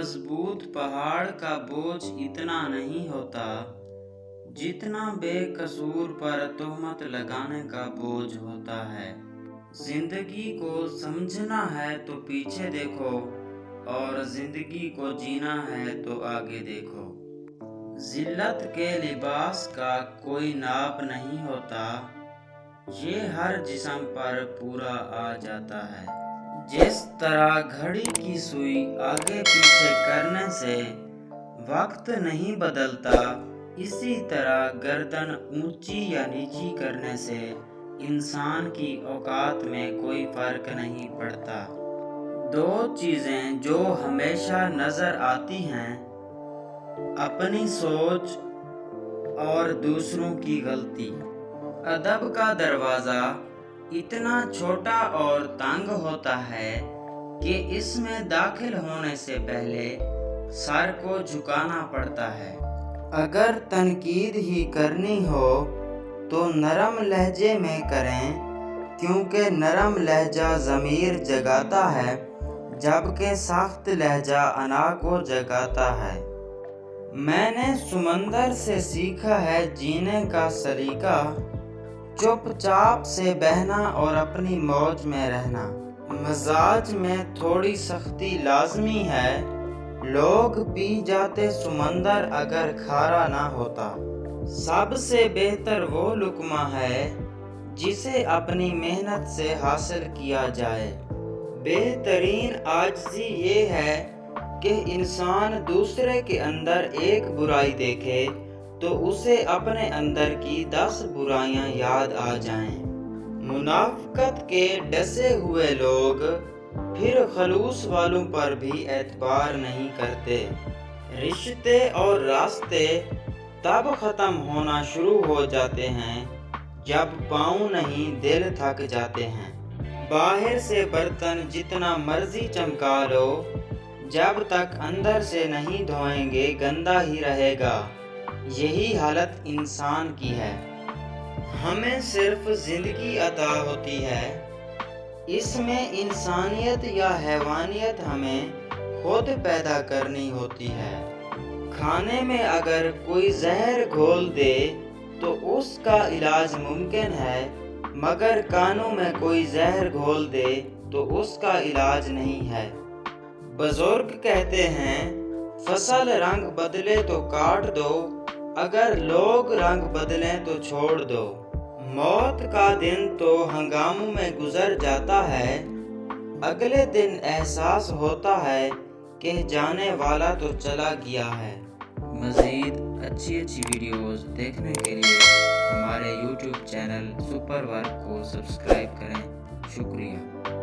मजबूत पहाड़ का बोझ इतना नहीं होता जितना बेकसूर पर तोहमत लगाने का बोझ होता है। जिंदगी को समझना है तो पीछे देखो और जिंदगी को जीना है तो आगे देखो। जिल्लत के लिबास का कोई नाप नहीं होता, ये हर जिस्म पर पूरा आ जाता है। जिस तरह घड़ी की सुई आगे पीछे करने से वक्त नहीं बदलता, इसी तरह गर्दन ऊंची या नीची करने से इंसान की औकात में कोई फर्क नहीं पड़ता। दो चीज़ें जो हमेशा नज़र आती हैं, अपनी सोच और दूसरों की गलती। अदब का दरवाज़ा इतना छोटा और तंग होता है कि इसमें दाखिल होने से पहले सर को झुकाना पड़ता है। अगर तनकीद ही करनी हो तो नरम लहजे में करें, क्योंकि नरम लहजा ज़मीर जगाता है जबकि सख्त लहजा अना को जगाता है। मैंने समंदर से सीखा है जीने का सलीका, चुपचाप से बहना और अपनी मौज में रहना। मजाज में थोड़ी सख्ती लाजमी है, लोग पी जाते समंदर अगर खारा ना होता। सबसे बेहतर वो लुकमा है जिसे अपनी मेहनत से हासिल किया जाए। बेहतरीन आजिज़ी ये है कि इंसान दूसरे के अंदर एक बुराई देखे तो उसे अपने अंदर की 10 बुराइयां याद आ जाएं। मुनाफिकत के डसे हुए लोग फिर खलूस वालों पर भी एतबार नहीं करते। रिश्ते और रास्ते तब ख़त्म होना शुरू हो जाते हैं जब पाँव नहीं दिल थक जाते हैं। बाहर से बर्तन जितना मर्जी चमका लो, जब तक अंदर से नहीं धोएंगे गंदा ही रहेगा। यही हालत इंसान की है। हमें सिर्फ जिंदगी अता होती है, इसमें इंसानियत या हैवानियत हमें खुद पैदा करनी होती है। खाने में अगर कोई जहर घोल दे तो उसका इलाज मुमकिन है, मगर कानों में कोई जहर घोल दे तो उसका इलाज नहीं है। बुजुर्ग कहते हैं, फसल रंग बदले तो काट दो, अगर लोग रंग बदलें तो छोड़ दो। मौत का दिन तो हंगामों में गुजर जाता है, अगले दिन एहसास होता है कि जाने वाला तो चला गया है। मज़ीद अच्छी वीडियोस देखने के लिए हमारे YouTube चैनल सुपर वर्क को सब्सक्राइब करें। शुक्रिया।